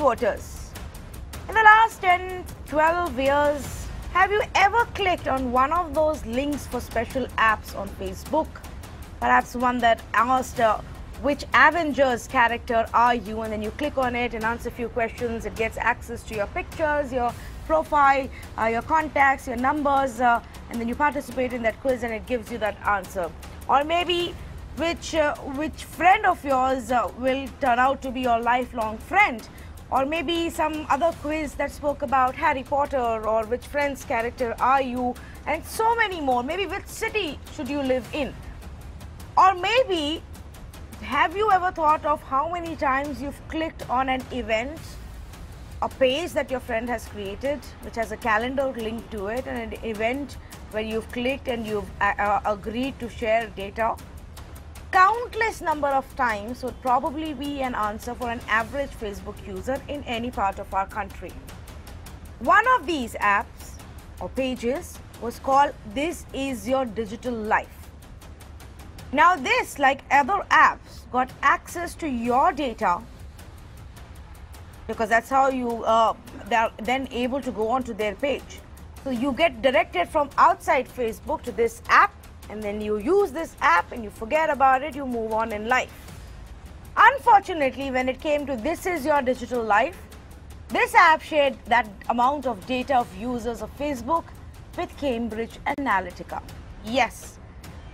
headquarters. In the last 10, 12 years, have you ever clicked on one of those links for special apps on Facebook? Perhaps one that asked which Avengers character are you, and then you click on it and answer a few questions. It gets access to your pictures, your profile, your contacts, your numbers, and then you participate in that quiz and it gives you that answer. Or maybe which friend of yours will turn out to be your lifelong friend. Or maybe some other quiz that spoke about Harry Potter, or which friend's character are you, and so many more. Maybe which city should you live in. Or maybe, have you ever thought of how many times you've clicked on an event, a page that your friend has created, which has a calendar linked to it, and an event where you've clicked and you've agreed to share data? Countless number of times would probably be an answer for an average Facebook user in any part of our country. One of these apps or pages was called This Is Your Digital Life. Now this, like other apps, got access to your data, because that's how you they're then able to go onto their page. So you get directed from outside Facebook to this app, and then you use this app and you forget about it, you move on in life. Unfortunately, when it came to This Is Your Digital Life, this app shared that amount of data of users of Facebook with Cambridge Analytica. Yes,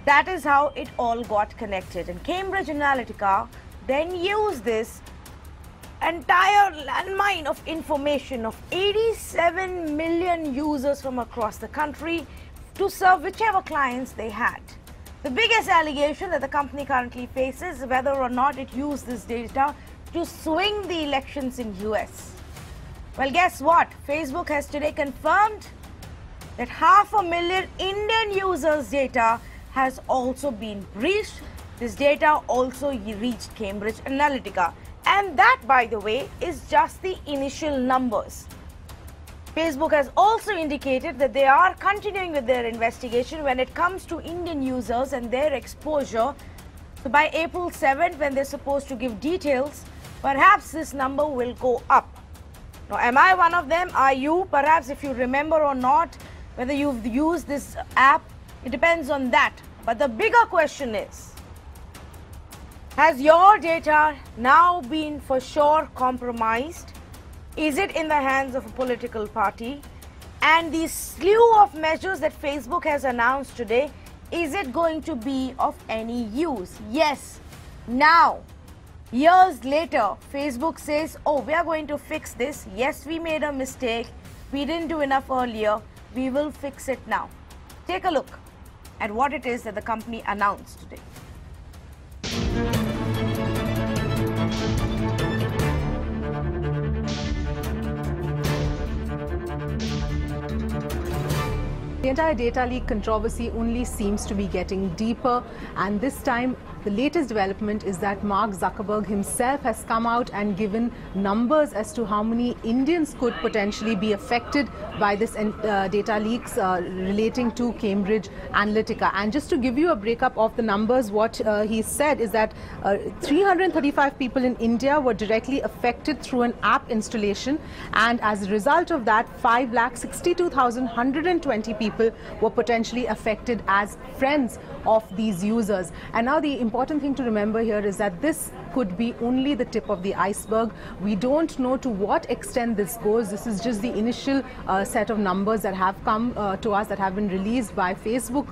that is how it all got connected. And Cambridge Analytica then used this entire landmine of information of 87 million users from across the country to serve whichever clients they had. The biggest allegation that the company currently faces is whether or not it used this data to swing the elections in US. Well, guess what? Facebook has today confirmed that 500,000 Indian users' data has also been breached. This data also reached Cambridge Analytica. And that, by the way, is just the initial numbers. Facebook has also indicated that they are continuing with their investigation when it comes to Indian users and their exposure. So by April 7th, when they're supposed to give details, perhaps this number will go up. Now, am I one of them? Are you? Perhaps if you remember or not, whether you've used this app, it depends on that. But the bigger question is, has your data now been for sure compromised? Is it in the hands of a political party? And the slew of measures that Facebook has announced today, is it going to be of any use? Yes. Now, years later, Facebook says, oh, we are going to fix this. Yes, we made a mistake. We didn't do enough earlier. We will fix it now. Take a look at what it is that the company announced today. The entire data leak controversy only seems to be getting deeper, and this time the latest development is that Mark Zuckerberg himself has come out and given numbers as to how many Indians could potentially be affected by this data leaks relating to Cambridge Analytica. And just to give you a breakup of the numbers, what he said is that 335 people in India were directly affected through an app installation, and as a result of that, 5,62,120 people were potentially affected as friends of these users. And now the important thing to remember here is that this could be only the tip of the iceberg. We don't know to what extent this goes. This is just the initial set of numbers that have come to us, that have been released by Facebook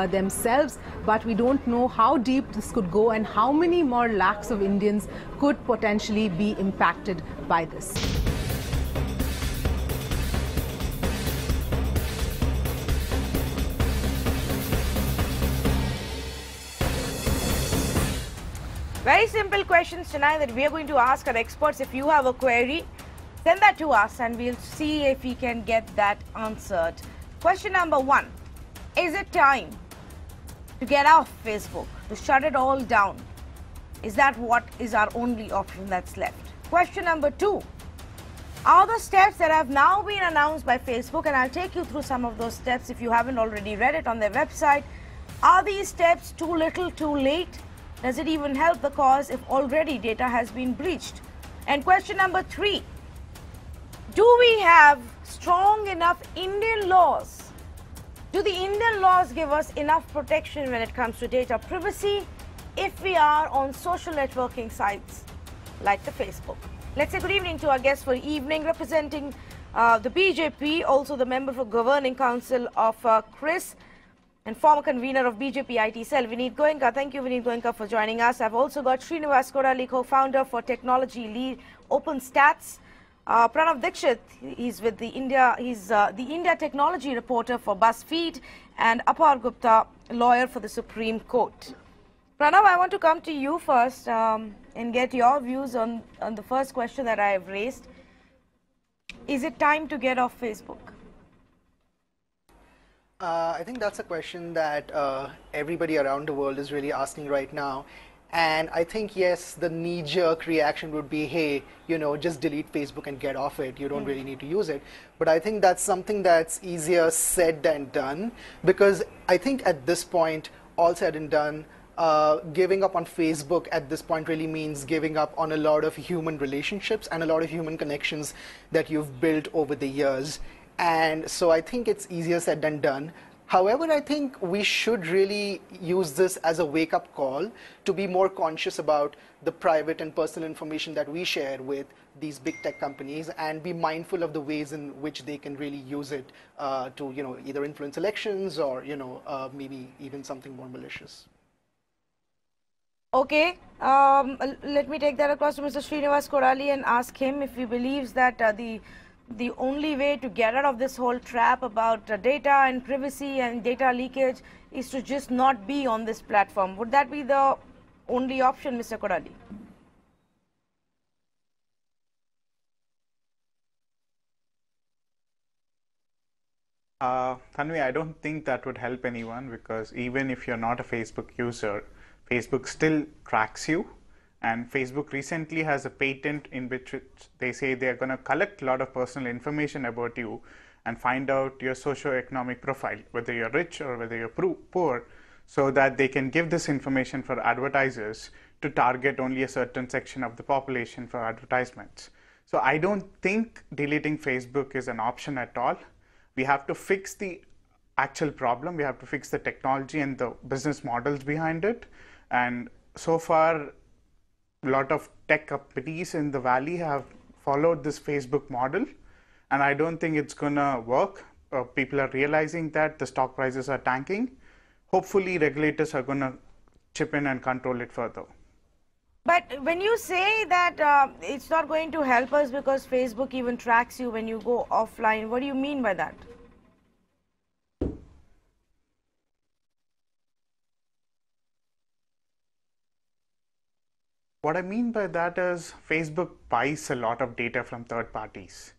themselves, but we don't know how deep this could go and how many more lakhs of Indians could potentially be impacted by this. Very simple questions tonight that we are going to ask our experts. If you have a query, send that to us and we'll see if we can get that answered. Question number 1. Is it time to get off Facebook, to shut it all down? Is that what is our only option that's left? Question number 2. Are the steps that have now been announced by Facebook, and I'll take you through some of those steps if you haven't already read it on their website, are these steps too little, too late? Does it even help the cause if already data has been breached? And question number 3, do we have strong enough Indian laws? Do the Indian laws give us enough protection when it comes to data privacy if we are on social networking sites like the Facebook? Let's say good evening to our guest for evening, representing the BJP, also the member for Governing Council of CRIS and former convener of BJP IT Cell, Vineet Goenka. Thank you, Vineet Goenka, for joining us. I've also got Srinivas Kodali, co-founder for Technology Lead OpenStats. Pranav Dixit, he's with the India Technology reporter for BuzzFeed, and Apar Gupta, lawyer for the Supreme Court. Pranav, I want to come to you first and get your views on the first question that I have raised. Is it time to get off Facebook? I think that's a question that everybody around the world is really asking right now. And I think, yes, the knee-jerk reaction would be, hey, you know, just delete Facebook and get off it. You don't really need to use it. But I think that's something that's easier said than done, because I think at this point, all said and done, giving up on Facebook at this point really means giving up on a lot of human relationships and a lot of human connections that you've built over the years. And so I think it's easier said than done. However, I think we should really use this as a wake-up call to be more conscious about the private and personal information that we share with these big tech companies, and be mindful of the ways in which they can really use it to, you know, either influence elections or, you know, maybe even something more malicious. Okay, let me take that across to Mr. Srinivas Kodali and ask him if he believes that the only way to get out of this whole trap about data and privacy and data leakage is to just not be on this platform. Would that be the only option, Mr. Kodali? Tanvi, I don't think that would help anyone, because even if you're not a Facebook user, Facebook still tracks you. And Facebook recently has a patent in which they say they're going to collect a lot of personal information about you and find out your socioeconomic profile, whether you're rich or whether you're poor, so that they can give this information for advertisers to target only a certain section of the population for advertisements. So I don't think deleting Facebook is an option at all. We have to fix the actual problem. We have to fix the technology and the business models behind it. And so far, a lot of tech companies in the valley have followed this Facebook model, and I don't think it's going to work. People are realizing that the stock prices are tanking. Hopefully, regulators are going to chip in and control it further. But when you say that it's not going to help us because Facebook even tracks you when you go offline, what do you mean by that? What I mean by that is Facebook buys a lot of data from third parties.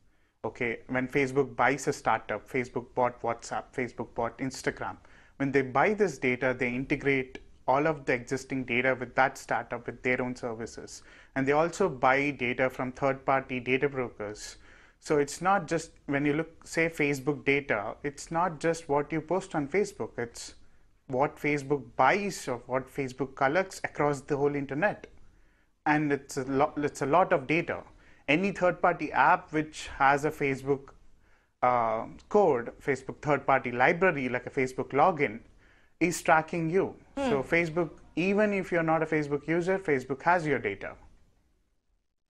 Okay, when Facebook buys a startup, Facebook bought WhatsApp, Facebook bought Instagram. When they buy this data, they integrate all of the existing data with that startup with their own services. And they also buy data from third-party data brokers. So it's not just, when you look, say, Facebook data, it's not just what you post on Facebook. It's what Facebook buys or what Facebook collects across the whole internet. And it's a lot of data. Any third-party app which has a Facebook code, Facebook third-party library, like a Facebook login, is tracking you. So Facebook, even if you're not a Facebook user, Facebook has your data.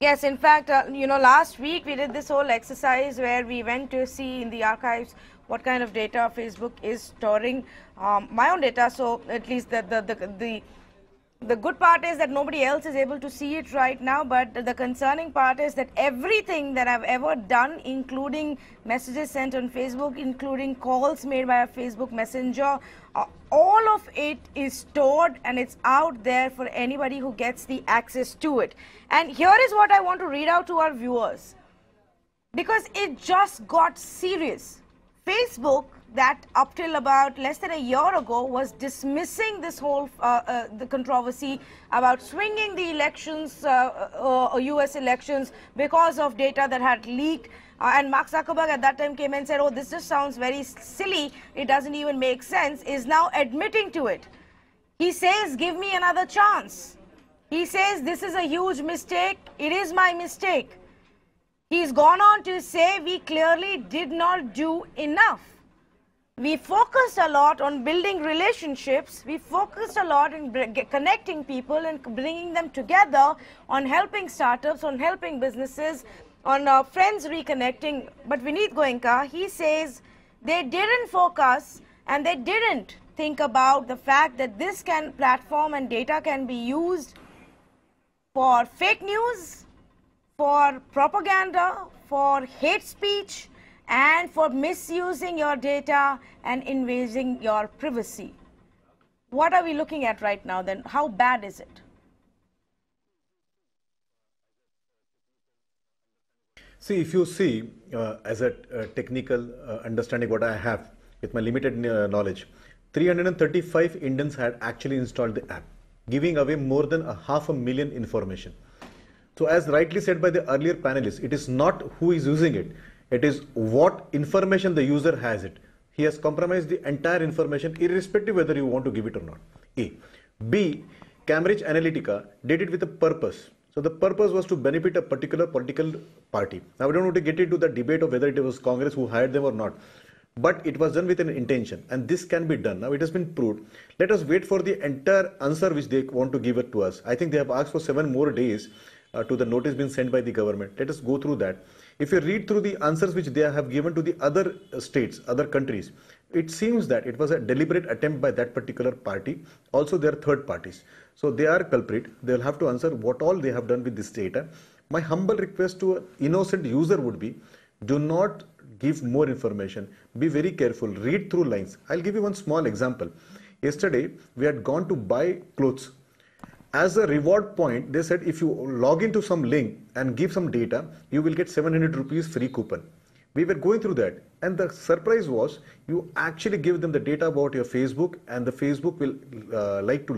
Yes, in fact, you know, last week we did this whole exercise where we went to see in the archives what kind of data Facebook is storing. My own data, so at least the good part is that nobody else is able to see it right now, but the concerning part is that everything that I've ever done, including messages sent on Facebook, including calls made by a Facebook Messenger, all of it is stored and it's out there for anybody who gets the access to it. And here is what I want to read out to our viewers, because it just got serious. Facebook, that up till about less than a year ago was dismissing this whole the controversy about swinging the elections, US elections, because of data that had leaked. And Mark Zuckerberg at that time came and said, oh, this just sounds very silly, it doesn't even make sense, is now admitting to it. He says, give me another chance. He says, this is a huge mistake, it is my mistake. He's gone on to say we clearly did not do enough. We focused a lot on building relationships. We focused a lot in connecting people and bringing them together, on helping startups, on helping businesses, on friends reconnecting. But Vineet Goenka, he says they didn't focus and they didn't think about the fact that this platform and data can be used for fake news, for propaganda, for hate speech, and for misusing your data and invading your privacy. What are we looking at right now then? How bad is it? See, if you see, as a technical understanding what I have with my limited knowledge, 335 Indians had actually installed the app, giving away more than 500,000 information. So as rightly said by the earlier panelists, it is not who is using it, it is what information the user has it. He has compromised the entire information irrespective whether you want to give it or not. A. B. Cambridge Analytica did it with a purpose. So the purpose was to benefit a particular political party. Now we don't want to get into the debate of whether it was Congress who hired them or not. But it was done with an intention, and this can be done. Now it has been proved. Let us wait for the entire answer which they want to give it to us. I think they have asked for 7 more days to the notice being sent by the government. Let us go through that. If you read through the answers which they have given to the other states, other countries, it seems that it was a deliberate attempt by that particular party. Also, they are third parties. So they are culprit. They will have to answer what all they have done with this data. My humble request to an innocent user would be, do not give more information. Be very careful. Read through lines. I'll give you one small example. Yesterday, we had gone to buy clothes. As a reward point, they said if you log into some link and give some data, you will get 700 rupees free coupon. We were going through that, and the surprise was you actually give them the data about your Facebook, and the Facebook will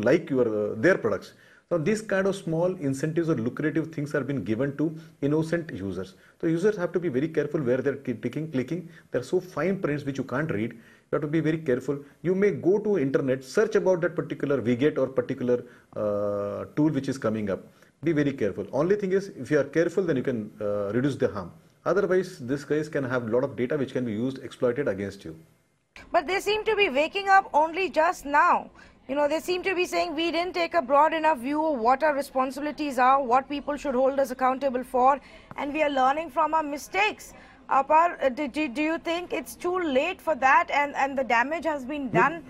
like your their products. Now, these kind of small incentives or lucrative things are being given to innocent users. So users have to be very careful where they're clicking. There are so fine prints which you can't read. You have to be very careful. You may go to internet, search about that particular widget or particular tool which is coming up. Be very careful. Only thing is, if you are careful, then you can reduce the harm. Otherwise, these guys can have a lot of data which can be used, exploited against you. But they seem to be waking up only just now. You know, they seem to be saying we didn't take a broad enough view of what our responsibilities are, what people should hold us accountable for, and we are learning from our mistakes. Apar, do you think it's too late for that, and the damage has been done?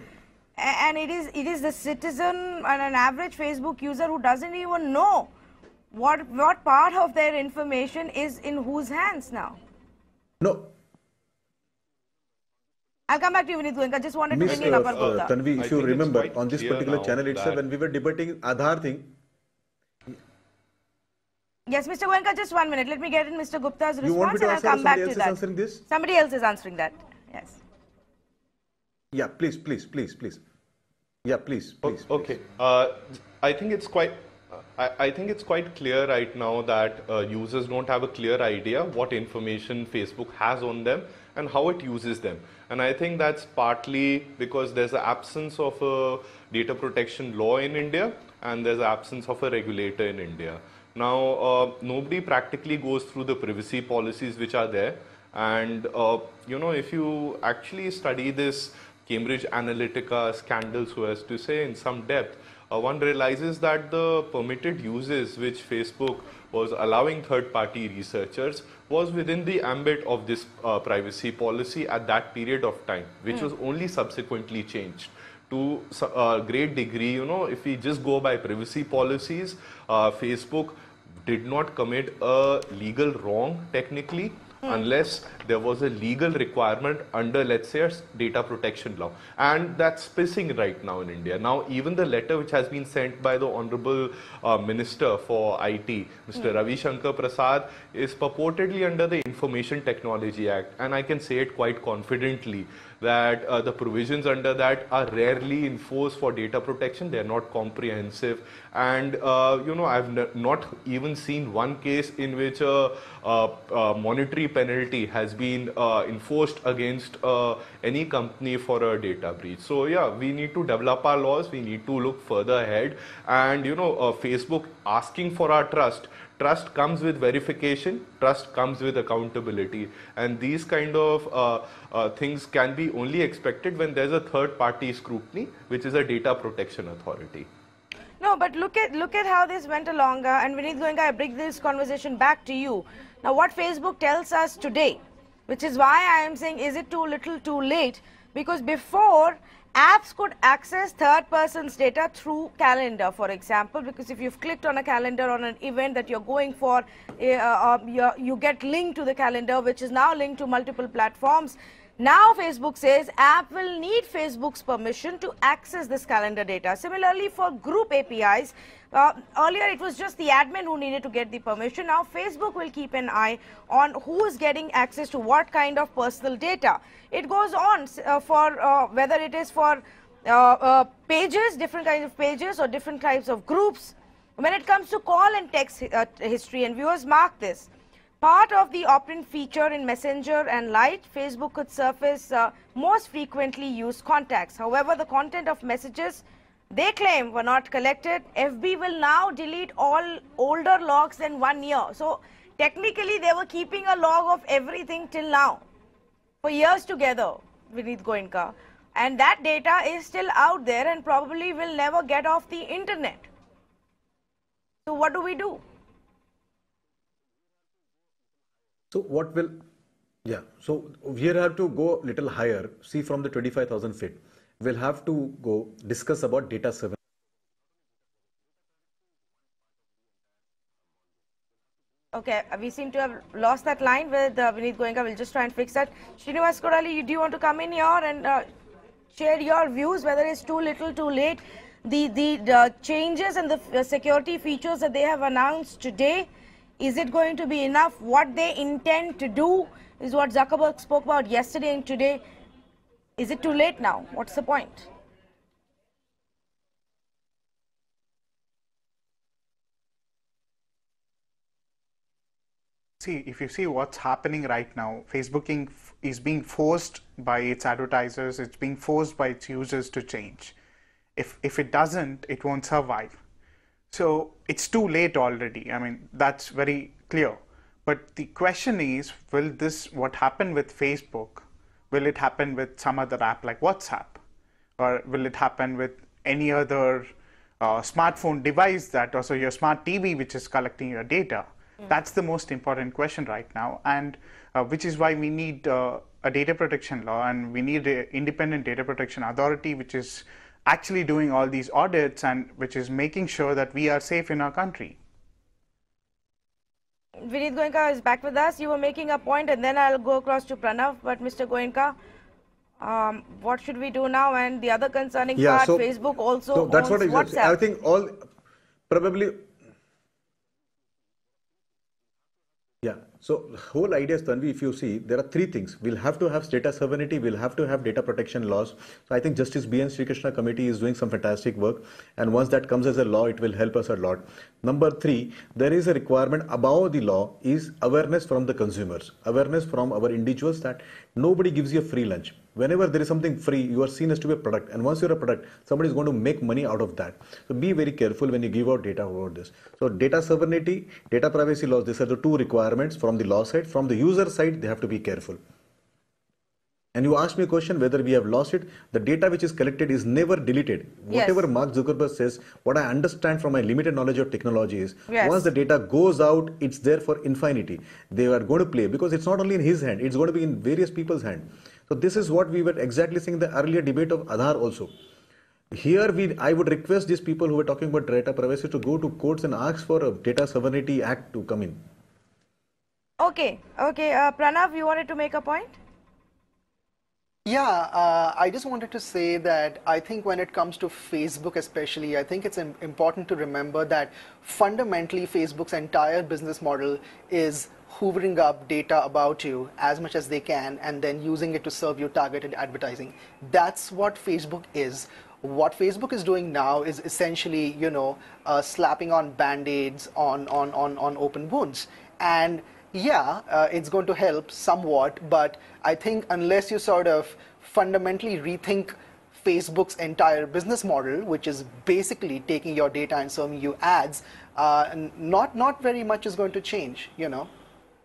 And it is the citizen and an average Facebook user who doesn't even know what part of their information is in whose hands now. No. I'll come back to you, Vineet Goenka. Just wanted to bring in Apar Gupta. Tanvi, if you remember, on this particular channel itself, when we were debating Aadhaar thing. Yes, Mr. Goenka, just 1 minute. Let me get in Mr. Gupta's response, You want me to and I'll come back to that. Somebody else is answering this? Somebody else is answering that. Yes. Yeah, please. Yeah, please. Okay. I think it's quite. I think it's quite clear right now that users don't have a clear idea what information Facebook has on them and how it uses them. And I think that's partly because there's an absence of a data protection law in India, and there's an absence of a regulator in India. Now, nobody practically goes through the privacy policies which are there. And, if you actually study this Cambridge Analytica scandal, so as to say, in some depth, one realizes that the permitted uses which Facebook was allowing third-party researchers was within the ambit of this privacy policy at that period of time, which was only subsequently changed. To a great degree, if we just go by privacy policies, Facebook did not commit a legal wrong technically, unless there was a legal requirement under, let's say, a data protection law. And that's pissing right now in India. Now, even the letter which has been sent by the Honorable Minister for IT, Mr. Ravi Shankar Prasad, is purportedly under the Information Technology Act. And I can say it quite confidently that the provisions under that are rarely enforced for data protection. They're not comprehensive. And, I've not even seen one case in which a monetary penalty has been enforced against any company for a data breach. So, yeah, we need to develop our laws. We need to look further ahead. And, Facebook asking for our trust Trust comes with verification, trust comes with accountability, and these kind of things can be only expected when there's a third-party scrutiny, which is a data protection authority. No, but look at how this went along, and Vineet Goenka, I bring this conversation back to you. Now, what Facebook tells us today, which is why I am saying, is it too little, too late? Because before, apps could access third person's data through calendar, for example, because if you've clicked on a calendar on an event that you're going for, you get linked to the calendar, which is now linked to multiple platforms. Now Facebook says app will need Facebook's permission to access this calendar data. Similarly, for group APIs, earlier it was just the admin who needed to get the permission. Now Facebook will keep an eye on who is getting access to what kind of personal data. It goes on for whether it is for pages, different kinds of pages, or different types of groups. When it comes to call and text history, and viewers mark this, part of the opt-in feature in Messenger and Lite, Facebook could surface most frequently used contacts. However, the content of messages they claim were not collected. FB will now delete all older logs than 1 year. So technically they were keeping a log of everything till now for years together, Vineet Goenka. And that data is still out there and probably will never get off the internet. So what do we do? So what will, so we have to go little higher, see from the 25,000 feet. We'll have to go discuss about data sovereignty. Okay, we seem to have lost that line with Vineet Goenka. We'll just try and fix that. Srinivas Kodali, do you want to come in here and share your views, whether it's too little, too late? The changes and the security features that they have announced today, is it going to be enough? What they intend to do is what Zuckerberg spoke about yesterday and today. Is it too late now? What's the point? See, if you see what's happening right now, Facebook is being forced by its advertisers, it's being forced by its users to change. If it doesn't, it won't survive. So it's too late already. I mean, that's very clear. But the question is, will this, what happened with Facebook, will it happen with some other app like WhatsApp? Or will it happen with any other smartphone device that also your smart TV, which is collecting your data? That's the most important question right now. And which is why we need a data protection law, and we need an independent data protection authority, which is actually doing all these audits and which is making sure that we are safe in our country. Vineet Goenka is back with us. You were making a point and then I'll go across to Pranav. But Mr. Goenka, what should we do now? And the other concerning part, so, Facebook also so that's owns what WhatsApp. I think all probably. Yeah, so whole idea is, Tanvi, if you see, there are three things. We'll have to have data sovereignty, we'll have to have data protection laws. So I think Justice B.N. Sri Krishna committee is doing some fantastic work. And once that comes as a law, it will help us a lot. Number three, there is a requirement above the law is awareness from the consumers, awareness from our individuals that nobody gives you a free lunch. Whenever there is something free, you are seen as to be a product. And once you're a product, somebody is going to make money out of that. So be very careful when you give out data about this. So data sovereignty, data privacy laws, these are the two requirements from the law side. From the user side, they have to be careful. And you asked me a question whether we have lost it. The data which is collected is never deleted. Yes. Whatever Mark Zuckerberg says, what I understand from my limited knowledge of technology is, yes, once the data goes out, it's there for infinity. They are going to play because it's not only in his hand, it's going to be in various people's hand. So this is what we were exactly saying in the earlier debate of Aadhaar also. Here I would request these people who were talking about data privacy to go to courts and ask for a data sovereignty act to come in. Okay, Pranav, you wanted to make a point? Yeah, I just wanted to say that I think when it comes to Facebook especially, I think it's important to remember that fundamentally Facebook's entire business model is hoovering up data about you as much as they can and then using it to serve you targeted advertising. That's what Facebook is. What Facebook is doing now is essentially, slapping on band-aids on open wounds. And yeah, it's going to help somewhat, but I think unless you sort of fundamentally rethink Facebook's entire business model, which is basically taking your data and serving you ads, not very much is going to change, you know.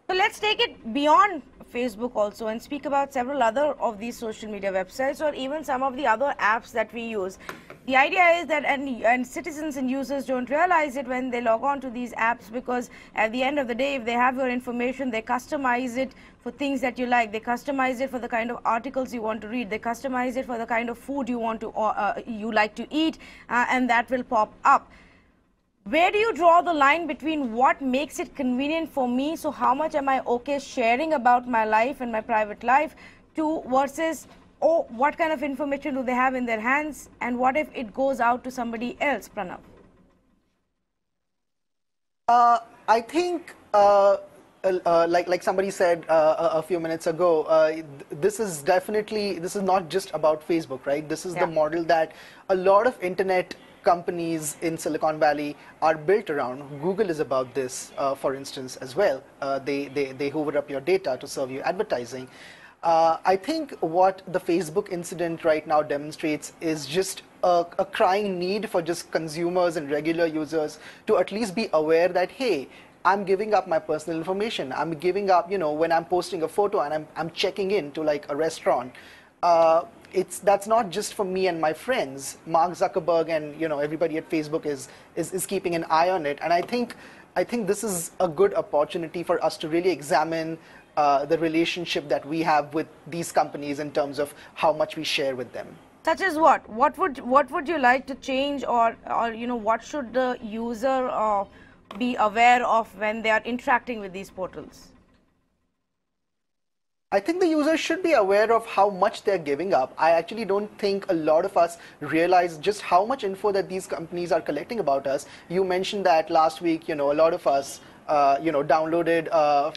So let's take it beyond Facebook also and speak about several other of these social media websites or even some of the other apps that we use. The idea is that, and citizens and users don't realize it when they log on to these apps, because at the end of the day, if they have your information, they customize it for things that you like. They customize it for the kind of articles you want to read. They customize it for the kind of food you want to you like to eat, and that will pop up. Where do you draw the line between what makes it convenient for me, so how much am I okay sharing about my life and my private life, to versus, oh, what kind of information do they have in their hands, and what if it goes out to somebody else, Pranav? I think, like somebody said a few minutes ago, this is not just about Facebook, right? This is the model that a lot of internet companies in Silicon Valley are built around. Google is about this, for instance, as well. They hoover up your data to serve you advertising. I think what the Facebook incident right now demonstrates is just a crying need for just consumers and regular users to at least be aware that, hey, I'm giving up my personal information. I'm giving up, you know, when I'm posting a photo and I'm checking in to like a restaurant. That's not just for me and my friends. Mark Zuckerberg and, you know, everybody at Facebook is keeping an eye on it. And I think this is a good opportunity for us to really examine the relationship that we have with these companies in terms of how much we share with them. Such as what? What would you like to change, or you know, what should the user be aware of when they are interacting with these portals? I think the users should be aware of how much they're giving up. I actually don't think a lot of us realize just how much info that these companies are collecting about us. You mentioned that last week, you know, a lot of us, you know, downloaded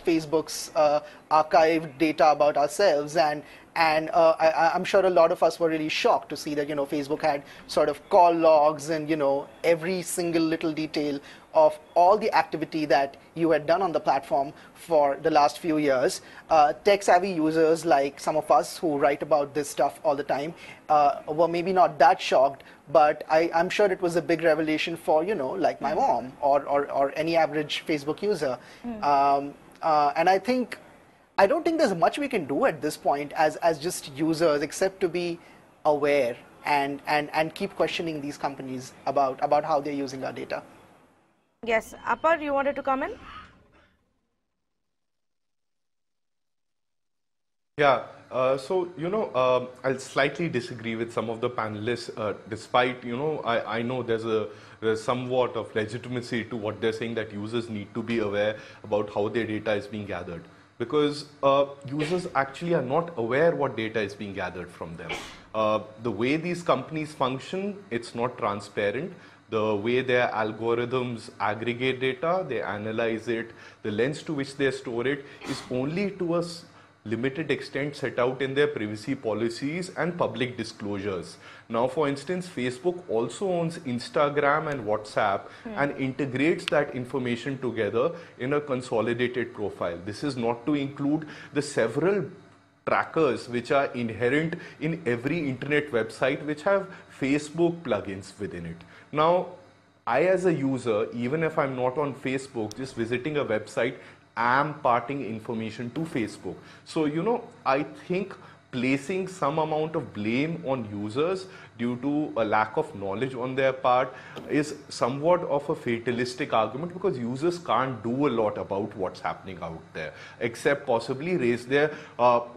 Facebook's archived data about ourselves, and I'm sure a lot of us were really shocked to see that, you know, Facebook had sort of call logs and, you know, every single little detail of all the activity that you had done on the platform for the last few years. Tech-savvy users like some of us who write about this stuff all the time were maybe not that shocked, but I'm sure it was a big revelation for, you know, like my mom or any average Facebook user. And I don't think there's much we can do at this point as just users, except to be aware and keep questioning these companies about how they're using our data. Yes, Apar, you wanted to comment? Yeah, so, you know, I'll slightly disagree with some of the panelists, despite, you know, I know there's somewhat of legitimacy to what they're saying, that users need to be aware about how their data is being gathered. Because users actually are not aware what data is being gathered from them. The way these companies function, it's not transparent. The way their algorithms aggregate data, they analyze it, the lens to which they store it is only to a limited extent set out in their privacy policies and public disclosures. Now, for instance, Facebook also owns Instagram and WhatsApp and integrates that information together in a consolidated profile. This is not to include the several trackers which are inherent in every internet website which have Facebook plugins within it. Now, I as a user, even if I'm not on Facebook, just visiting a website, am imparting information to Facebook. So, you know, I think placing some amount of blame on users due to a lack of knowledge on their part is somewhat of a fatalistic argument, because users can't do a lot about what's happening out there, except possibly raise their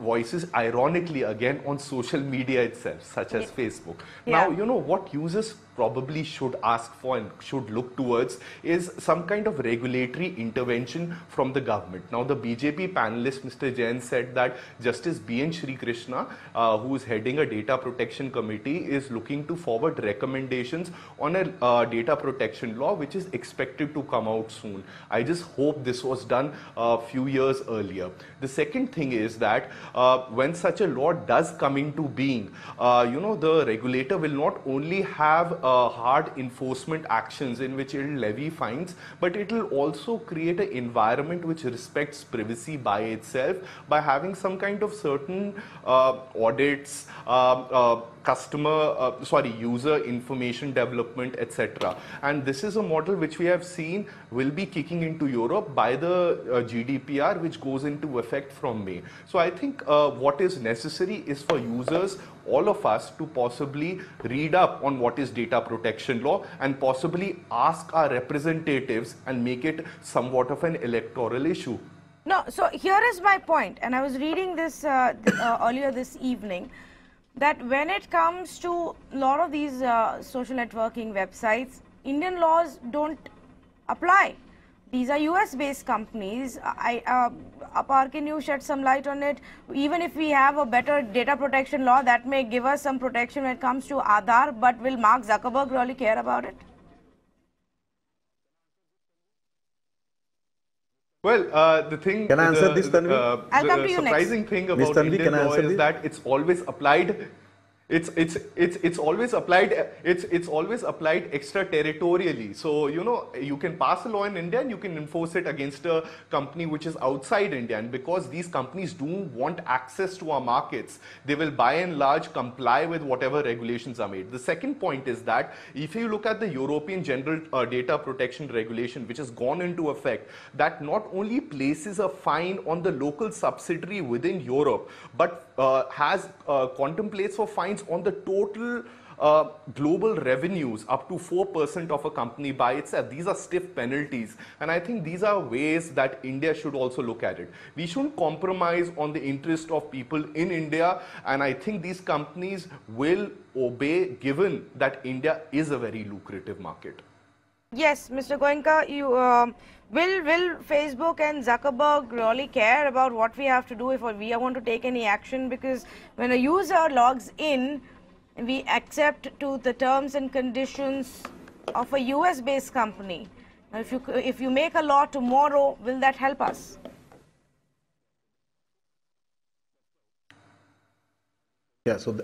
voices, ironically again, on social media itself, such as Facebook. Now, you know, what users probably should ask for and should look towards is some kind of regulatory intervention from the government. Now, the BJP panelist, Mr. Jain, said that Justice B.N. Shri Krishna, who is heading a data protection committee, is looking to forward recommendations on a data protection law, which is expected to come out soon. I just hope this was done a few years earlier. The second thing is that when such a law does come into being, you know, the regulator will not only have hard enforcement actions in which it will levy fines, but it will also create an environment which respects privacy by itself by having some kind of certain audits, user information development, etc. And this is a model which we have seen will be kicking into Europe by the GDPR, which goes into effect from May. So I think what is necessary is for users, all of us, to possibly read up on what is data protection law and possibly ask our representatives and make it somewhat of an electoral issue. No, so here is my point, and I was reading this earlier this evening, that when it comes to a lot of these social networking websites, Indian laws don't apply. These are US-based companies. Apar, can you shed some light on it? Even if we have a better data protection law, that may give us some protection when it comes to Aadhaar, but will Mark Zuckerberg really care about it? Well, the thing, Can I answer this, Tanvi? I'll come to you surprising next. thing Ms. about Tanvi, Indian can I law answer is this? that it's always applied. It's always applied extraterritorially. So you can pass a law in India and you can enforce it against a company which is outside India. And because these companies do want access to our markets, they will by and large comply with whatever regulations are made. The second point is that if you look at the European General Data Protection Regulation, which has gone into effect, that not only places a fine on the local subsidiary within Europe, but contemplates for fines on the total global revenues up to 4% of a company by itself. These are stiff penalties, and I think these are ways that India should also look at it. We shouldn't compromise on the interest of people in India, and I think these companies will obey, given that India is a very lucrative market. Yes, Mr. Goenka, you will Facebook and Zuckerberg really care about what we have to do if we want to take any action? Because when a user logs in, we accept to the terms and conditions of a US-based company. Now, if you make a law tomorrow, will that help us? Yeah, so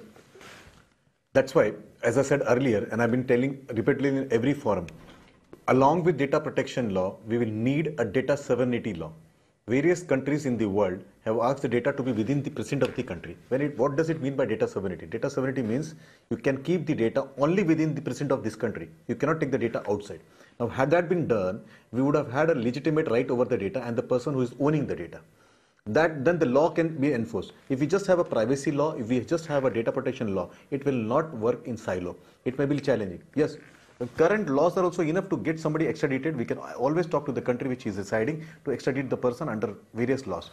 that's why, as I said earlier, and I've been telling repeatedly in every forum, along with data protection law, we will need a data sovereignty law. Various countries in the world have asked the data to be within the precinct of the country. What does it mean by data sovereignty? Data sovereignty means you can keep the data only within the precinct of this country. You cannot take the data outside. Now, had that been done, we would have had a legitimate right over the data and the person who is owning the data. Then the law can be enforced. If we just have a privacy law, if we just have a data protection law, it will not work in silo. It may be challenging. Yes. The current laws are also enough to get somebody extradited. We can always talk to the country which is residing to extradite the person under various laws.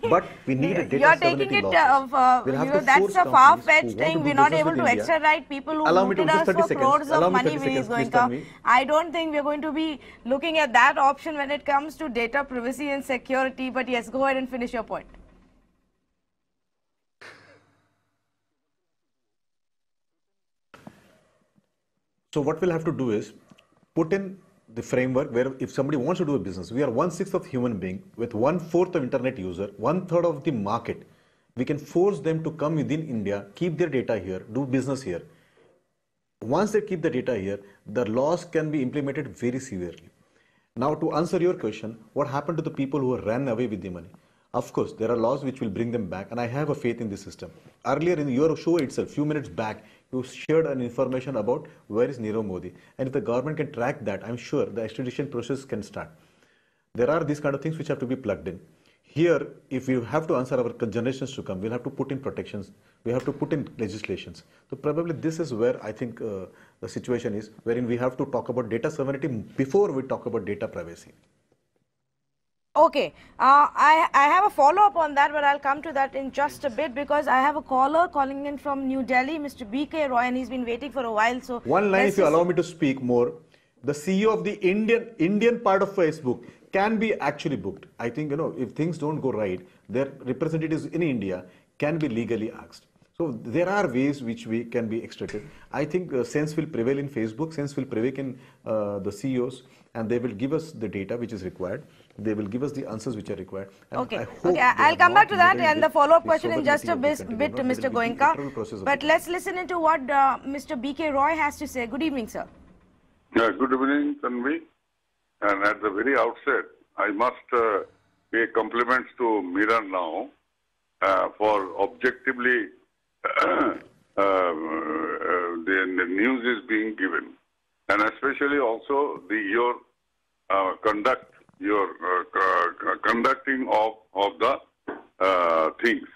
But we need a data sovereignty law. That's a far-fetched thing. We're not able to extradite people who looted us for crores of money. I don't think we're going to be looking at that option when it comes to data privacy and security. But yes, go ahead and finish your point. So what we'll have to do is put in the framework where if somebody wants to do a business, we are 1/6 of human being with 1/4 of internet user, 1/3 of the market. We can force them to come within India, keep their data here, do business here. Once they keep the data here, the laws can be implemented very severely. Now, to answer your question, what happened to the people who ran away with the money? Of course, there are laws which will bring them back, and I have a faith in this system. Earlier in your show itself, few minutes back, you shared an information about where is Nirav Modi. And if the government can track that, I'm sure the extradition process can start. There are these kind of things which have to be plugged in. Here, if we have to answer our generations to come, we'll have to put in protections. We have to put in legislations. So probably this is where I think the situation is, wherein we have to talk about data sovereignty before we talk about data privacy. Okay, I have a follow-up on that, but I'll come to that in just a bit because I have a caller calling in from New Delhi, Mr. BK Roy, and he's been waiting for a while. So one line, if you allow me to speak more, the CEO of the Indian part of Facebook can be actually booked. I think, if things don't go right, their representatives in India can be legally asked. So there are ways which we can be extracted. I think sense will prevail in Facebook, sense will prevail in the CEOs, and they will give us the data which is required. They will give us the answers which are required. And okay, I'll come back to that and the follow-up question in just a bit, Mr. Goenka. But let's listen into what Mr. BK Roy has to say. Good evening, sir. Yeah, good evening, Tanvi. And at the very outset, I must pay compliments to Mira now for objectively also your conduct, your conducting of the things.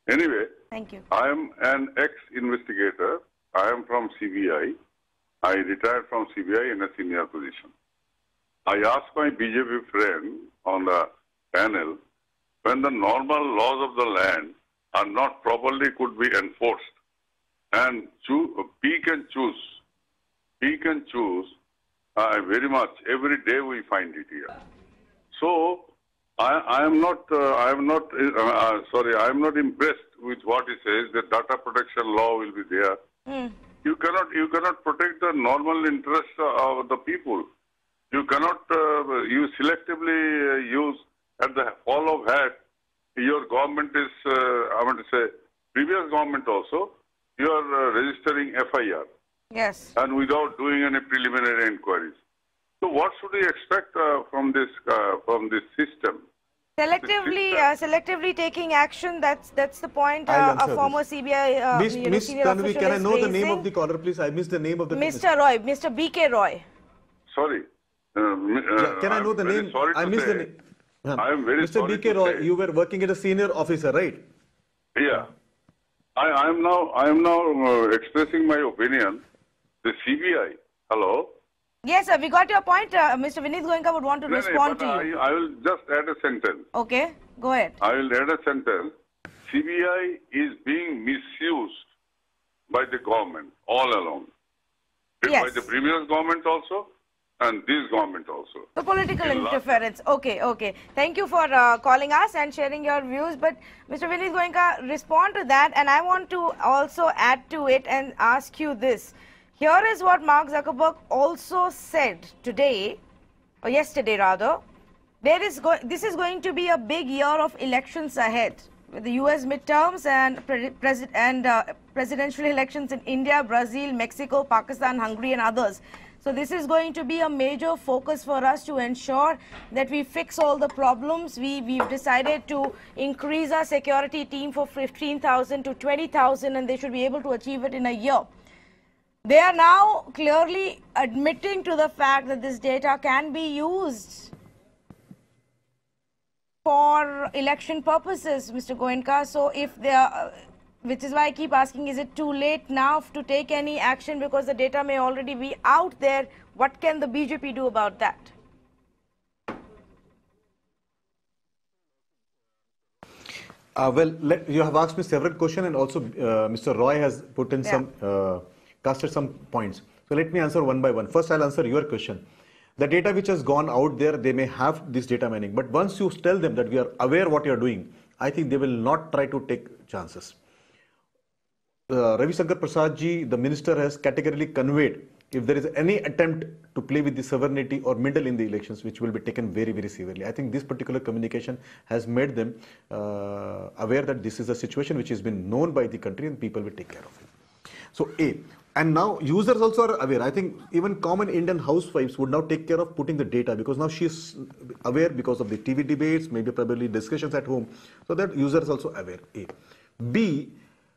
Anyway, Thank you. I am an ex-investigator. I am from CBI. I retired from CBI in a senior position. I asked my BJP friend on the panel, when the normal laws of the land are not properly could be enforced, and pick and choose, very much, every day we find it here. So, I am not impressed with what he says. The data protection law will be there. You cannot protect the normal interests of the people. You cannot you selectively use at the fall of hat. Your government is I want to say previous government also. You are registering FIR. Yes. And without doing any preliminary inquiries. So what should we expect from this system? Selectively taking action. That's the point. I'll A answer former this. CBI Miss senior Tanvi, official can I is know the name raising. of the caller, please? I missed the name of the Mr. Roy, Mr. B.K. Roy. Sorry. Can I know the name? I missed the name. I am very Mr. sorry B.K. to Roy, say. you were working as a senior officer, right? Yeah. I am now expressing my opinion. The CBI. Hello. Yes, sir. We got your point. Mr. Vineet Goenka would want to respond to you. I will just add a sentence. Okay, go ahead. I will add a sentence. CBI is being misused by the government all along. Yes. By the previous government also and this government also. The political In last- interference. Okay. Thank you for calling us and sharing your views. But Mr. Vineet Goenka, respond to that. And I want to also add to it and ask you this. Here is what Mark Zuckerberg also said today, or yesterday rather. This is going to be a big year of elections ahead, with the US midterms and presidential elections in India, Brazil, Mexico, Pakistan, Hungary and others. So this is going to be a major focus for us to ensure that we fix all the problems. We've decided to increase our security team from 15,000 to 20,000 and they should be able to achieve it in a year. They are now clearly admitting to the fact that this data can be used for election purposes, Mr. Goenka. So if they are, which is why I keep asking, is it too late now to take any action because the data may already be out there? What can the BJP do about that? You have asked me several questions and also Mr. Roy has put in casted some points. So let me answer one by one. First, I'll answer your question. The data which has gone out there, they may have this data mining, but once you tell them that we are aware what you are doing, I think they will not try to take chances. Ravi Shankar Prasad ji, the minister, has categorically conveyed if there is any attempt to play with the sovereignty or meddle in the elections, which will be taken very, very severely. I think this particular communication has made them aware that this is a situation which has been known by the country and people will take care of it. So A. And now users also are aware. I think even common Indian housewives would now take care of putting the data because now she is aware because of the TV debates, maybe probably discussions at home. So that users also aware. A. B.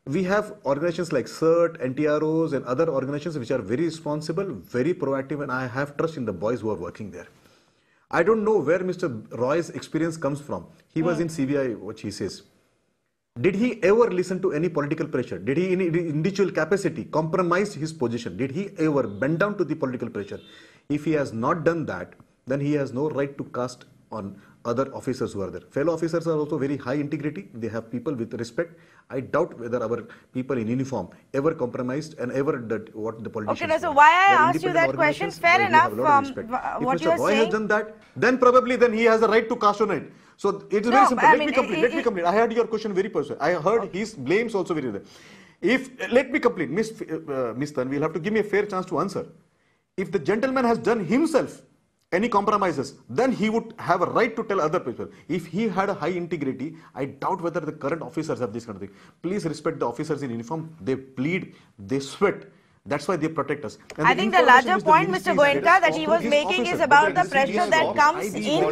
We have organizations like CERT, NTROs and other organizations which are very responsible, very proactive, and I have trust in the boys who are working there. I don't know where Mr. Roy's experience comes from. He was in CBI, what he says. Did he ever listen to any political pressure? Did he in individual capacity compromise his position? Did he ever bend down to the political pressure? If he has not done that, then he has no right to cast on other officers who are there. Fellow officers are also very high integrity. They have people with respect. I doubt whether our people in uniform ever compromised and ever did what the politicians Okay, so want. why I They're asked you that question, organizations fair where we have enough. a lot of respect. What If you Mr. are Roy saying, has done that, then probably he has a right to cast on it. So it is No, very simple. I Let mean, me complete. Let me complete. I heard your question very personal. I heard his blames also very well. Let me complete, Miss Tanvi, you'll have to give me a fair chance to answer. If the gentleman has done himself any compromises, then he would have a right to tell other people. If he had a high integrity, I doubt whether the current officers have this kind of thing. Please respect the officers in uniform. They bleed, they sweat, That's why they protect us. I think the larger point, Mr. Goenka, that he was making is about the pressure that comes in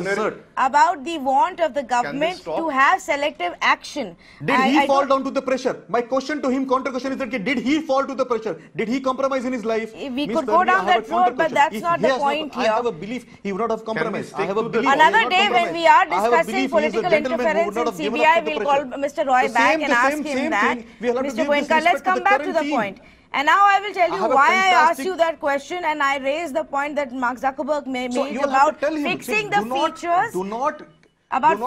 about the want of the government to have selective action. Did he fall down to the pressure? My question to him, counter question is that did he fall to the pressure? Did he compromise in his life? We could go down that road, but that's not the point here. I have a belief he would not have compromised. I have a belief. Another day when we are discussing political interference in CBI, we'll call Mr. Roy back and ask him that. Mr. Goenka, let's come back to the point. And now I will tell you why I asked you that question, and I raised the point that Mark Zuckerberg made about fixing the features.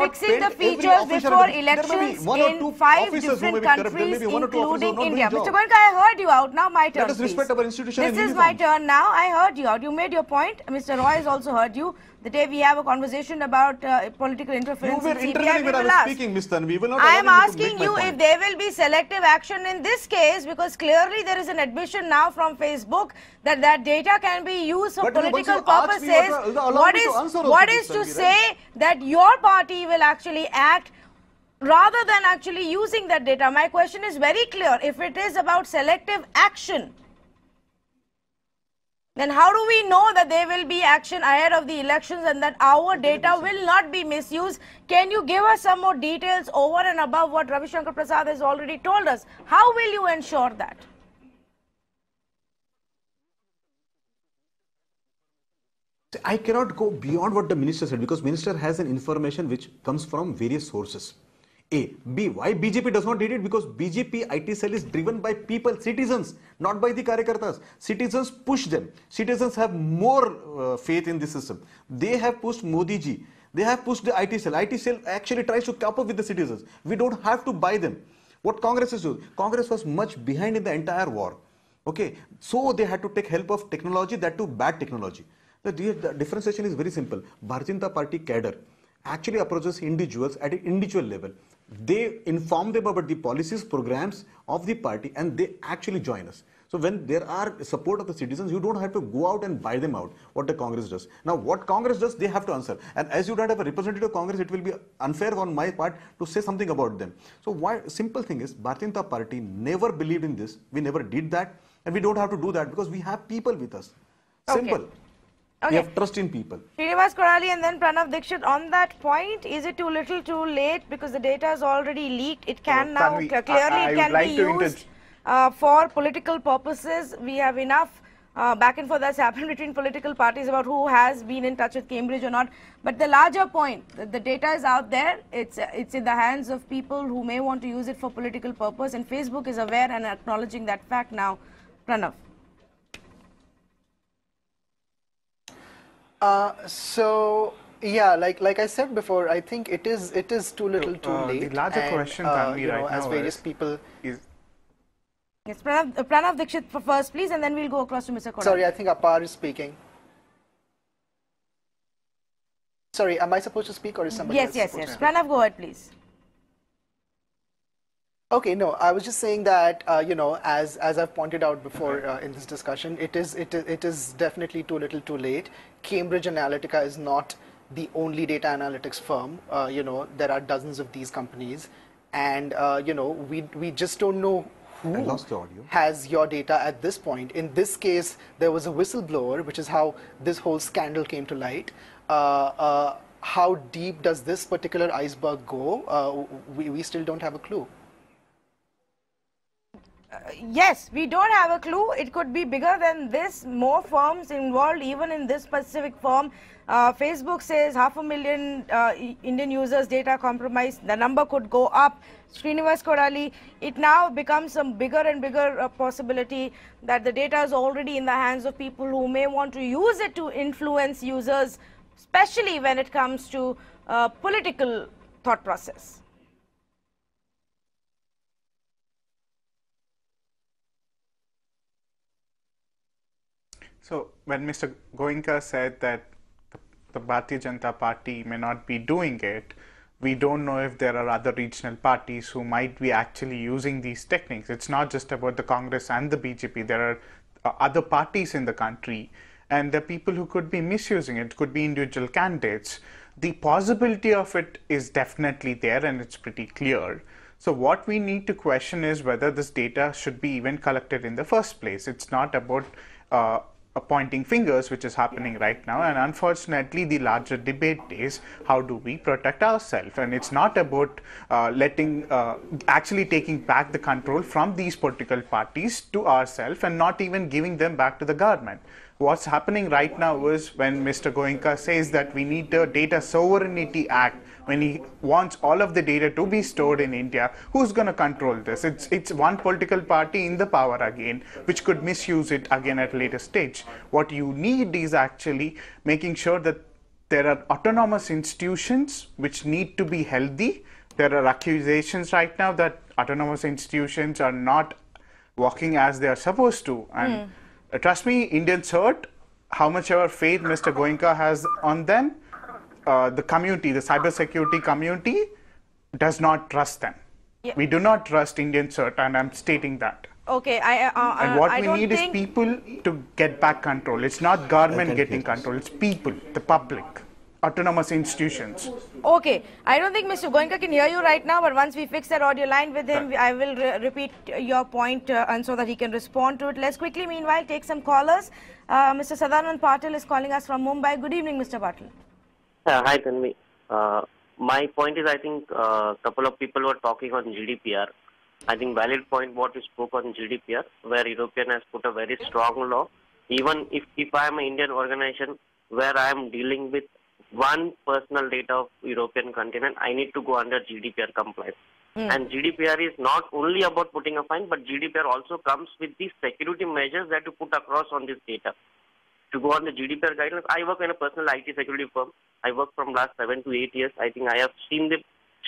Fixing the features before elections in 5 different countries, including India. Mr. Goenka, I heard you out. Now my turn. Let us respect our institution. This is my turn now. I heard you out. You made your point. Mr. Roy has also heard you. The day we have a conversation about political interference in CBI, when I was speaking, Ms. Tanvi. I am asking you if there will be selective action in this case, because clearly there is an admission now from Facebook that that data can be used for political purposes. What is to say that your party will actually act rather than actually using that data? My question is very clear. If it is about selective action, then how do we know that there will be action ahead of the elections and that our data will not be misused? Can you give us some more details over and above what Ravi Shankar Prasad has already told us? How will you ensure that? I cannot go beyond what the minister said, because minister has an information which comes from various sources. A. B. Why BJP does not need it? Because BJP IT cell is driven by people, citizens, not by the Karyakartas. Citizens push them. Citizens have more faith in the system. They have pushed Modi ji. They have pushed the IT cell. IT cell actually tries to cap up with the citizens. We don't have to buy them. What Congress is doing? Congress was much behind in the entire war. Okay, so they had to take help of technology, that too bad technology. The differentiation is very simple. Bharatiya Janata Party cadre actually approaches individuals at an individual level. They inform them about the policies, programs of the party, and they actually join us. So when there are support of the citizens, you don't have to go out and buy them out, what the Congress does. Now what Congress does, they have to answer. And as you don't have a representative of Congress, it will be unfair on my part to say something about them. So why, simple thing is, Bharatiya Janata Party never believed in this. We never did that. And we don't have to do that because we have people with us. Simple. Okay. We have trust in people. Srinivas Korali and then Pranav Dixit, on that point, is it too little too late because the data is already leaked? It can now, clearly it can be used for political purposes. We have enough back and forth that's happened between political parties about who has been in touch with Cambridge or not. But the larger point, the data is out there. It's in the hands of people who may want to use it for political purpose, and Facebook is aware and acknowledging that fact now. Pranav. So yeah, like I said before, I think it is too little, too late. The larger question, Tanvi, right as now various people. Yes, Pranav Dixit first, please, and then we'll go across to Mr. Korali. Sorry, I think Apar is speaking. Sorry, am I supposed to speak or is somebody else? Yes. Pranav, go ahead, please. Okay, no, I was just saying that as I've pointed out before in this discussion, it is definitely too little, too late. Cambridge Analytica is not the only data analytics firm. There are dozens of these companies, and we just don't know who has your data at this point. In this case, there was a whistleblower, which is how this whole scandal came to light. How deep does this particular iceberg go? We still don't have a clue. Yes, we don't have a clue. It could be bigger than this. More firms involved even in this specific firm. Facebook says 500,000 Indian users data compromised. The number could go up. Srinivas Korali, it now becomes a bigger and bigger possibility that the data is already in the hands of people who may want to use it to influence users, especially when it comes to political thought process. So when Mr. Goenka said that the Bharatiya Janata Party may not be doing it, we don't know if there are other regional parties who might be actually using these techniques. It's not just about the Congress and the BJP. There are other parties in the country, and the people who could be misusing it could be individual candidates. The possibility of it is definitely there, and it's pretty clear. So what we need to question is whether this data should be even collected in the first place. It's not about pointing fingers, which is happening right now, and unfortunately the larger debate is how do we protect ourselves, and it's not about actually taking back the control from these political parties to ourselves and not even giving them back to the government. What's happening right now is when Mr. Goenka says that we need a Data Sovereignty Act, when he wants all of the data to be stored in India, who's going to control this? It's one political party in the power again, which could misuse it again at a later stage. What you need is actually making sure that there are autonomous institutions which need to be healthy. There are accusations right now that autonomous institutions are not working as they are supposed to. And trust me, Indians hurt. How much ever faith Mr. Goenka has on them, the community, the cybersecurity community, does not trust them. Yeah. We do not trust Indian CERT, and I'm stating that. Okay, and what we need is people to get back control. It's not government getting control, it's people, the public, autonomous institutions. Okay, I don't think Mr. Goenka can hear you right now, but once we fix that audio line with him, I will repeat your point and so that he can respond to it. Let's quickly, meanwhile, take some callers. Mr. Sadanand Patil is calling us from Mumbai. Good evening, Mr. Patil. Hi, Tanvi. My point is, I think a couple of people were talking on GDPR. I think valid point what you spoke on GDPR, where European has put a very strong law. Even if I am an Indian organization where I am dealing with one personal data of European continent, I need to go under GDPR compliance. And GDPR is not only about putting a fine, but GDPR also comes with the security measures that you put across on this data. To go on the GDPR guidelines, I work in a personal IT security firm. I work from last 7 to 8 years. I think I have seen the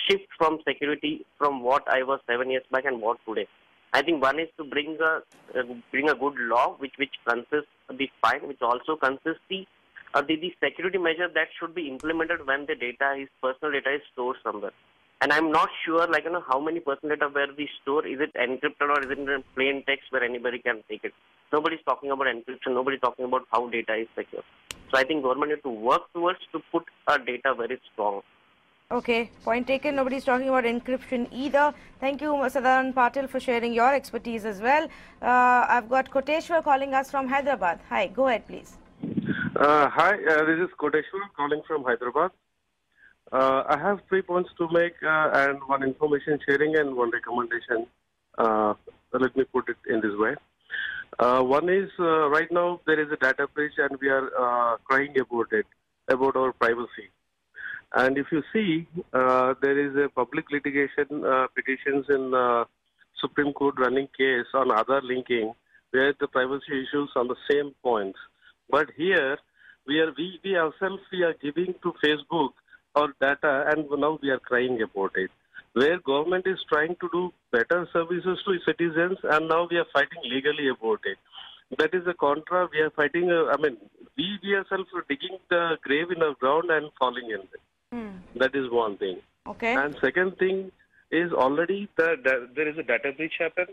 shift from security from what I was 7 years back and what today. I think one is to bring a good law which consists the fine, which also consists the security measure that should be implemented when the personal data is stored somewhere. And I'm not sure, how many personal data where we store, is it encrypted or is it in plain text where anybody can take it? Nobody's talking about encryption, nobody's talking about how data is secure. So I think government needs to work towards to put our data very strong. Okay, point taken. Nobody's talking about encryption either. Thank you, Sadanand Patil, for sharing your expertise as well. I've got Koteshwar calling us from Hyderabad. Hi, go ahead, please. Hi, this is Koteshwar calling from Hyderabad. I have 3 points to make and one information sharing and one recommendation. Let me put it in this way. One is right now there is a data breach and we are crying about it, about our privacy. And if you see, there is a public litigation petitions in Supreme Court running case on Aadhaar linking where the privacy issues on the same points. But here we ourselves are giving to Facebook our data and now we are crying about it. Where government is trying to do better services to citizens and now we are fighting legally about it. That is a contra. We are fighting, we ourselves are digging the grave in our ground and falling in it. That is one thing. Okay. And second thing is already there is a data breach happened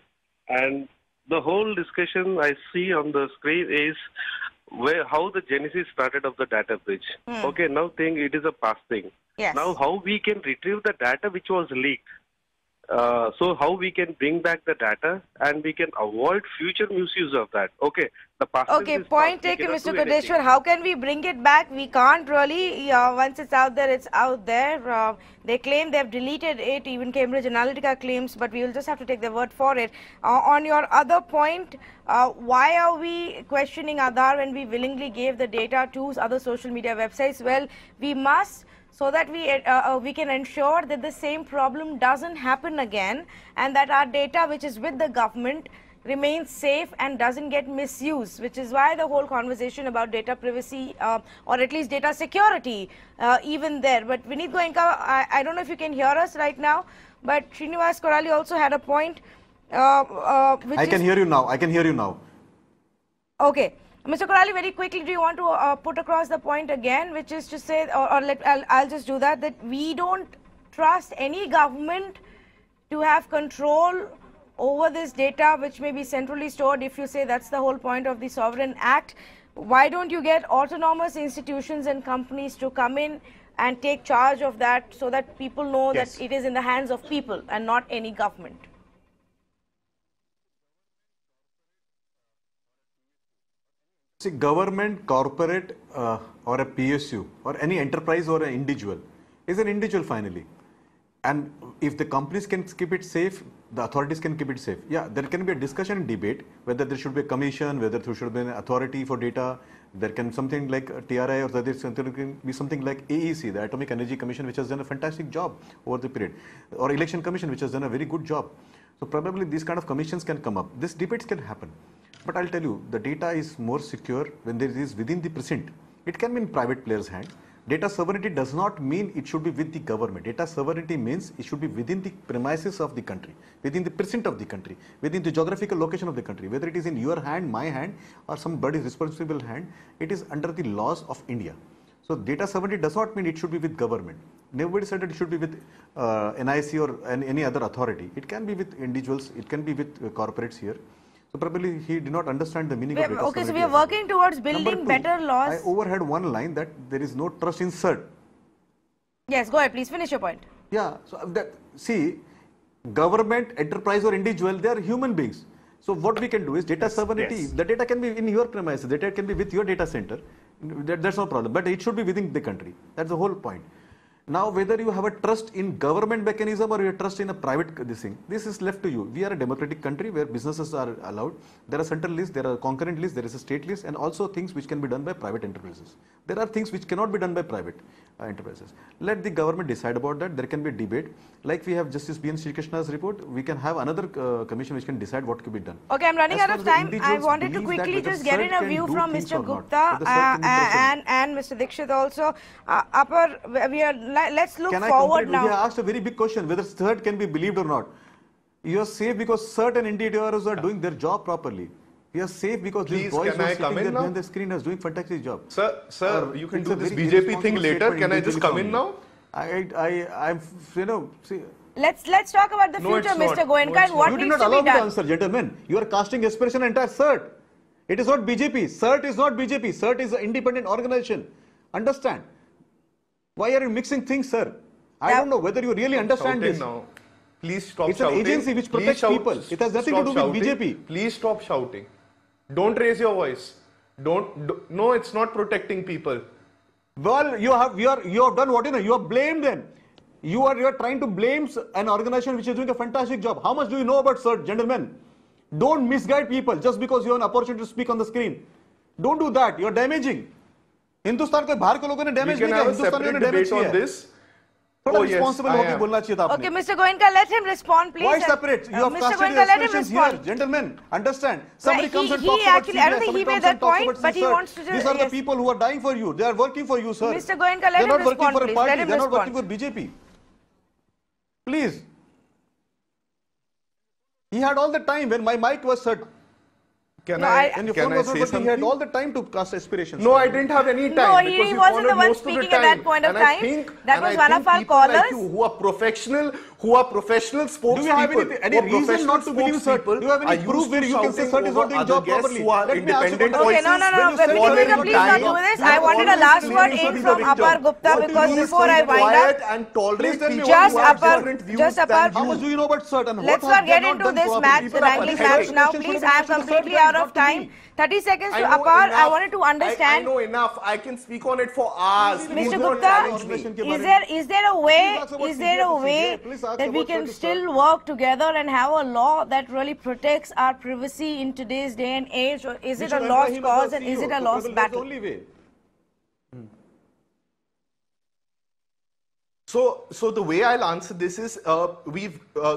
and the whole discussion I see on the screen is how the genesis started of the data breach. Okay, now think it is a past thing. Yes. Now how we can retrieve the data which was leaked. So how we can bring back the data and we can avoid future misuse of that. Okay, the past. Okay, point taken, Mr. Koteshwar. How can we bring it back? We can't really. Once it's out there, it's out there. They claim they've deleted it. Even Cambridge Analytica claims, but we will just have to take their word for it. On your other point, why are we questioning Aadhaar when we willingly gave the data to other social media websites? Well, we must, so that we can ensure that the same problem doesn't happen again and that our data which is with the government remains safe and doesn't get misused, which is why the whole conversation about data privacy or at least data security even there. But Vineet Goenka, I don't know if you can hear us right now, but Srinivas Korali also had a point. I can hear you now. I can hear you now. Okay. Mr. Korali, very quickly, do you want to put across the point again, which is to say, I'll just do that we don't trust any government to have control over this data, which may be centrally stored. If you say that's the whole point of the Sovereign Act, why don't you get autonomous institutions and companies to come in and take charge of that so that people know Yes. that it is in the hands of people and not any government? See, government, corporate, or a PSU, or any enterprise or an individual is an individual finally. And if the companies can keep it safe, the authorities can keep it safe. Yeah, there can be a discussion and debate whether there should be a commission, whether there should be an authority for data. There can something like a TRI, or there can be something like AEC, the Atomic Energy Commission, which has done a fantastic job over the period, or Election Commission, which has done a very good job. So probably these kind of commissions can come up. These debates can happen. But I'll tell you, the data is more secure when there is within the precinct. It can be in private players' hands. Data sovereignty does not mean it should be with the government. Data sovereignty means it should be within the premises of the country, within the precinct of the country, within the geographical location of the country. Whether it is in your hand, my hand, or somebody's responsible hand, it is under the laws of India. So data sovereignty does not mean it should be with government. Nobody said that it should be with NIC or any other authority. It can be with individuals, it can be with corporates here. So probably he did not understand the meaning of data Okay, so sovereignty we are as well. working towards Number building two, better laws. I overheard one line that there is no trust in CERT. Yes, go ahead, please finish your point. Yeah, so that, see, government, enterprise or individual, they are human beings. So what we can do is data sovereignty. yes. The data can be in your premises, the data can be with your data center. That's no problem, but it should be within the country. That's the whole point. Now, whether you have a trust in government mechanism or you trust in a private thing, this is left to you. We are a democratic country where businesses are allowed. There are central lists, there are concurrent lists, there is a state list, and also things which can be done by private enterprises. There are things which cannot be done by private enterprises. Let the government decide about that. There can be a debate. Like we have Justice B.N. Sri Krishna's report, we can have another commission which can decide what could be done. Okay, I'm running As out far of as the time. I individuals wanted to believe that quickly whether just get in CERT a can view do from things Mr. or not, Gupta whether CERT can be and Mr. Dixit also. Let's look Can I forward complete? We now. asked a very big question whether CERT can be believed or not. You are safe because certain individuals are doing their job properly. We are safe because Please, these boys can who are I sitting come in there now? behind the screen are doing fantastic job. Sir, you can It's do a this very BJP thing irresponsible later. statement Can I just individually come from in you. now? I'm, you know, see. Let's talk about the No, future, it's not. Mr. Goenka, No, and it's what You did needs not to allow be me to done. answer, gentlemen. You are casting aspersion on entire CERT. It is not BJP. CERT is not BJP. CERT is an independent organization. Understand? Why are you mixing things, sir? I don't know whether you really understand Shouting this. now. Please stop It's an shouting. agency which Please protects shout- people. It has nothing to stop do with shouting. BJP. Please stop shouting. Don't raise your voice. No, it's not protecting people. Well, you have done what you know. You have blamed them. You are trying to blame an organization which is doing a fantastic job. How much do you know about CERT, gentlemen? Don't misguide people just because you have an opportunity to speak on the screen. Don't do that. You are damaging. Hindustan के बाहर के लोगों ने We damage can नहीं किया, have a Hindustan separate ने damage debate किया on है. this. थोड़ा Oh, yes, रिस्पांसिबल I होके am. बोलना चाहिए था Okay, आपने. Mr. Goenka, let him respond, please. Why separate? You have Mr. casted Goenka, let him aspersions here, respond. gentlemen. Understand? Somebody comes and he talks about actually- I don't CBI, think he somebody made comes that and talks point, about but he CERT. wants to These are the yes. people who are dying for you. They are working for you, sir. Mr. Goenka, let They are him not working respond, for a please. party. Let him They are not respond. working for BJP. Please. He had all the time when my mic was shut. Can No, I And your can phone I was not say working. He had something? all the time to cast aspirations. No, I didn't have any time. No, he because you wasn't the followed one most of speaking the at that time. point of And I time. think- That and was I one think of our people like callers. you who are professional spokespeople. Do you have any reason not to believe CERT? Do you have any proof where you can say CERT is not doing job properly? Who are Let me ask you independent one Okay, question. no. When you say Mr. CERT is Goenka, not please doing not job, do this. you I have wanted a always last claimed word CERT in is from the victim. Apar Gupta What do because you before say I to wind quiet up, and tolerate Please tell me people Just who have Apar- different views just than Apar- How you. much do you know about CERT and let's what have not they get not into done this properly? match, People are wrangling pathetic. match now. Question should Please, have I am been asked to the completely CERT, out not of to me. time. 30 seconds I to know Apar. I enough. wanted to I understand. know enough. I can speak on it for hours. Mr. Please don't Gupta, challenge me. is there a way Please ask about that CBI, we please can ask still about work together and have a law that really protects our privacy in today's day and age, or is We it should a employ lost him as cause our and is CEO. it a So lost probably that's the battle? only way. So the way I'll answer this is,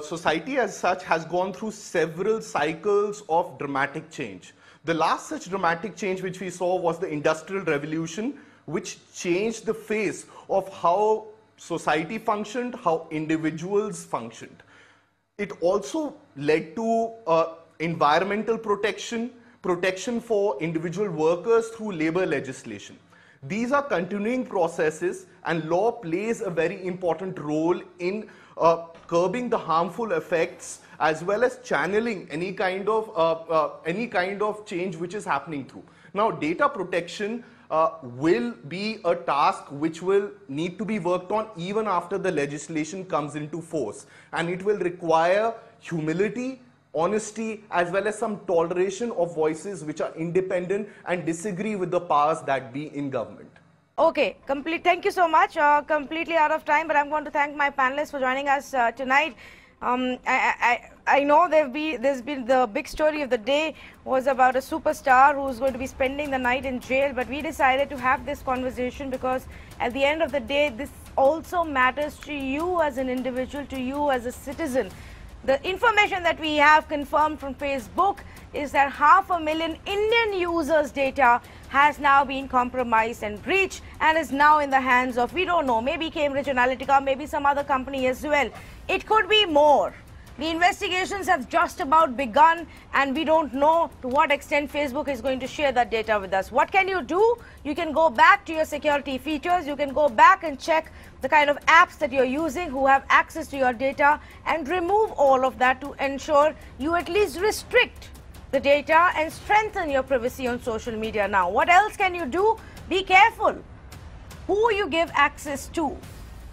society as such has gone through several cycles of dramatic change. The last such dramatic change which we saw was the Industrial Revolution, which changed the face of how society functioned, how individuals functioned. It also led to environmental protection for individual workers through labor legislation. These are continuing processes, and law plays a very important role in curbing the harmful effects as well as channeling any kind of change which is happening through. Now, data protection will be a task which will need to be worked on even after the legislation comes into force. And it will require humility, honesty, as well as some toleration of voices which are independent and disagree with the powers that be in government. Okay, thank you so much. Completely out of time, but I'm going to thank my panelists for joining us tonight. I know there's been the big story of the day was about a superstar who's going to be spending the night in jail, but we decided to have this conversation because at the end of the day, this also matters to you as an individual, to you as a citizen. The information that we have confirmed from Facebook is that 500,000 Indian users' data has now been compromised and breached and is now in the hands of, we don't know, maybe Cambridge Analytica, maybe some other company as well. It could be more. The investigations have just about begun and we don't know to what extent Facebook is going to share that data with us. What can you do? You can go back to your security features. You can go back and check the kind of apps that you're using who have access to your data and remove all of that to ensure you at least restrict the data and strengthen your privacy on social media. Now, what else can you do? Be careful who you give access to,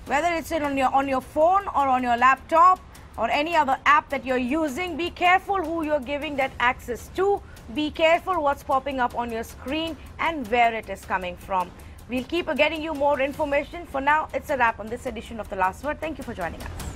whether it's on your phone or on your laptop or any other app that you're using. Be careful who you're giving that access to. Be careful what's popping up on your screen and where it is coming from. We'll keep getting you more information. For now, it's a wrap on this edition of The Last Word. Thank you for joining us.